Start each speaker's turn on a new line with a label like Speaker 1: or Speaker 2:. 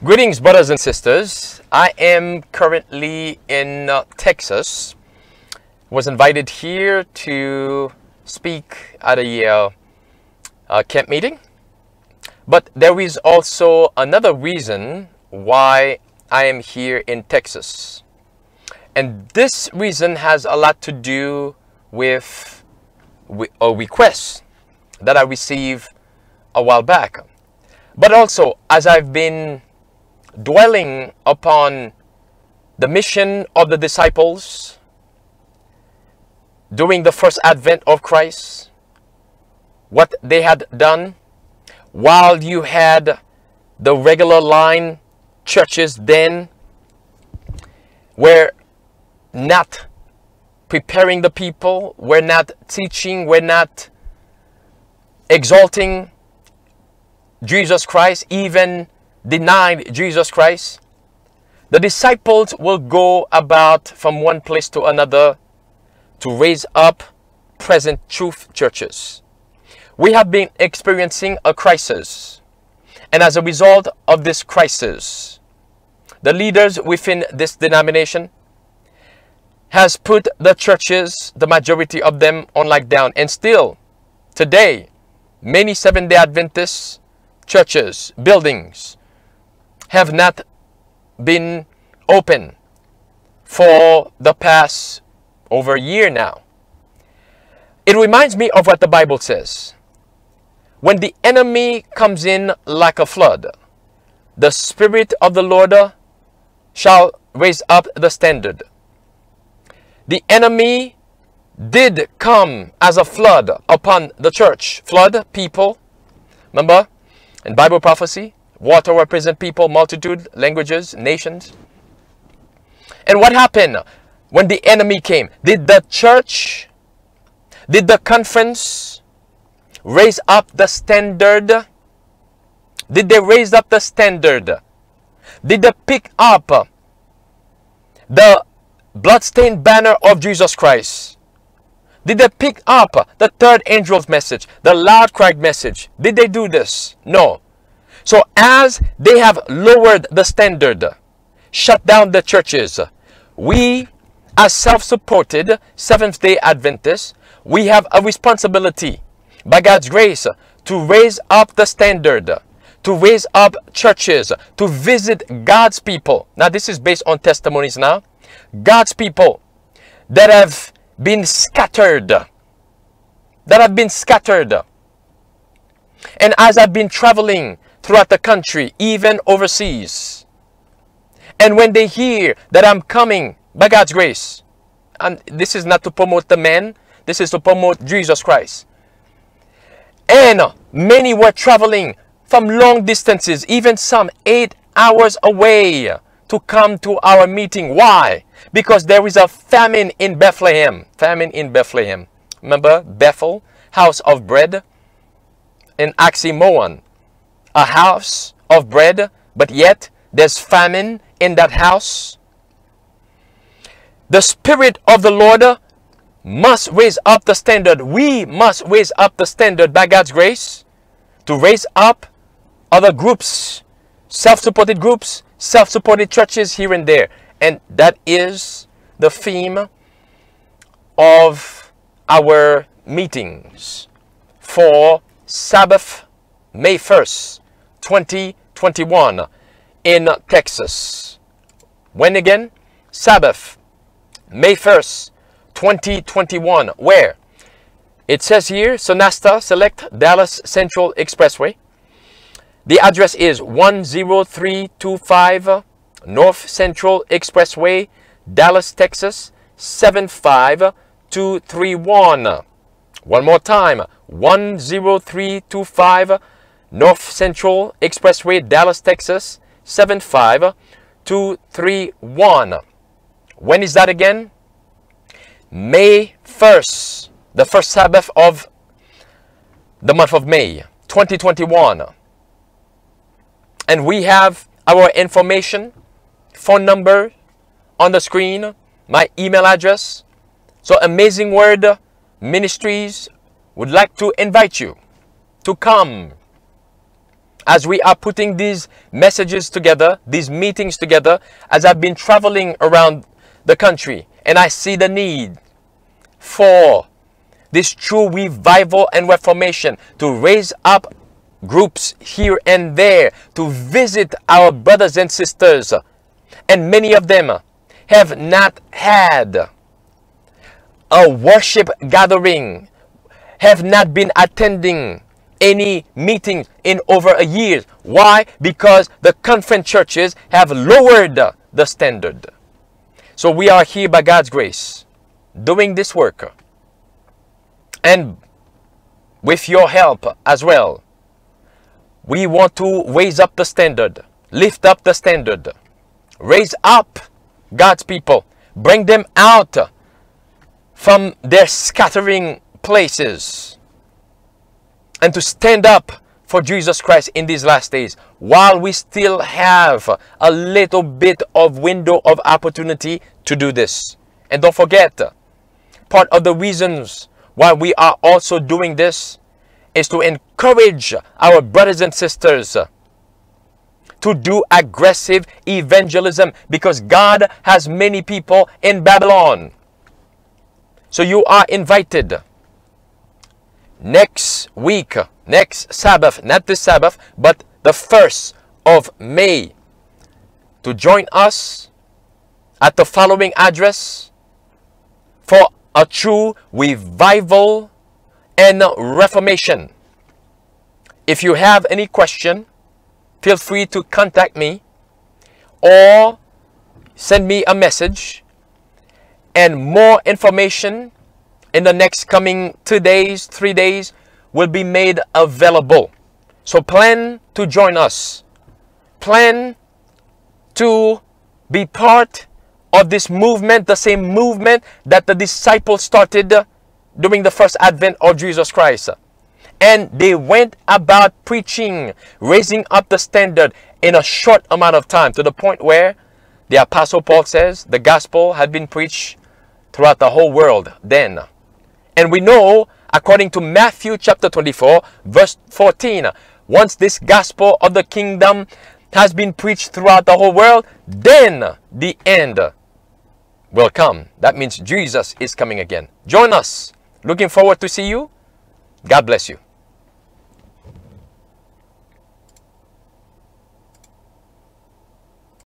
Speaker 1: Greetings, brothers and sisters. I am currently in Texas. Was invited here to speak at a camp meeting. But there is also another reason why I am here in Texas. And this reason has a lot to do with a request that I received a while back. But also, as I've been dwelling upon the mission of the disciples during the first advent of Christ, what they had done, while you had the regular line churches then were not preparing the people, were not teaching, were not exalting Jesus Christ, even denied Jesus Christ. The disciples will go about from one place to another to raise up present truth churches. We have been experiencing a crisis, and as a result of this crisis, the leaders within this denomination has put the churches, the majority of them, on lockdown. And still today, many Seventh-day Adventist churches, buildings, have not been open for the past over a year now. It reminds me of what the Bible says. When the enemy comes in like a flood, the Spirit of the Lord shall raise up the standard. The enemy did come as a flood upon the church. Flood, people. Remember, in Bible prophecy, water represent people, multitude, languages, nations. And what happened when the enemy came? Did the church, did the conference raise up the standard? Did they raise up the standard? Did they pick up the bloodstained banner of Jesus Christ? Did they pick up the third angel's message, the loud cry message? Did they do this? No. So as they have lowered the standard, shut down the churches, we as self-supported Seventh-day Adventists, we have a responsibility by God's grace to raise up the standard, to raise up churches, to visit God's people. Now this is based on testimonies now. God's people that have been scattered, And as I've been traveling throughout the country, even overseas, and when they hear that I'm coming by God's grace, and this is not to promote the man, this is to promote Jesus Christ. And many were traveling from long distances, even some 8 hours away, to come to our meeting. Why? Because there is a famine in Bethlehem. Famine in Bethlehem. Remember Bethel, house of bread? In oxymoron, a house of bread, but yet there's famine in that house. The Spirit of the Lord must raise up the standard. We must raise up the standard by God's grace to raise up other groups, self-supported groups, self-supported churches here and there. And that is the theme of our meetings for Sabbath, May 1st, 2021 in Texas. When again? Sabbath, May 1st, 2021. Where? It says here, Sonasta Select Dallas Central Expressway. The address is 10325 North Central Expressway, Dallas, Texas, 75231. One more time, 10325 North Central Expressway, Dallas, Texas, 75231. When is that again? May 1st, the first Sabbath of the month of May, 2021. And we have our information, phone number on the screen, my email address. So Amazing Word Ministries would like to invite you to come as we are putting these messages together, these meetings together, as I've been traveling around the country, and I see the need for this true revival and reformation, to raise up groups here and there, to visit our brothers and sisters. And many of them have not had a worship gathering, have not been attending any meetings in over a year. Why? Because the conference churches have lowered the standard. So we are here by God's grace doing this work, and with your help as well. We want to raise up the standard, lift up the standard, raise up God's people, bring them out from their scattering places, and to stand up for Jesus Christ in these last days, while we still have a little bit of window of opportunity to do this. And don't forget, part of the reasons why we are also doing this is to encourage our brothers and sisters to do aggressive evangelism, because God has many people in Babylon. So you are invited next week, next Sabbath, not this Sabbath, but the 1st of May, to join us at the following address for a true revival and reformation. If you have any question, feel free to contact me or send me a message, and more information in the next coming 2 days, 3 days will be made available. So plan to join us. Plan to be part of this movement, the same movement that the disciples started during the first advent of Jesus Christ. And they went about preaching, raising up the standard in a short amount of time, to the point where the Apostle Paul says the gospel had been preached throughout the whole world then. And we know, according to Matthew chapter 24, verse 14, once this gospel of the kingdom has been preached throughout the whole world, then the end will come. That means Jesus is coming again. Join us. Looking forward to see you. God bless you.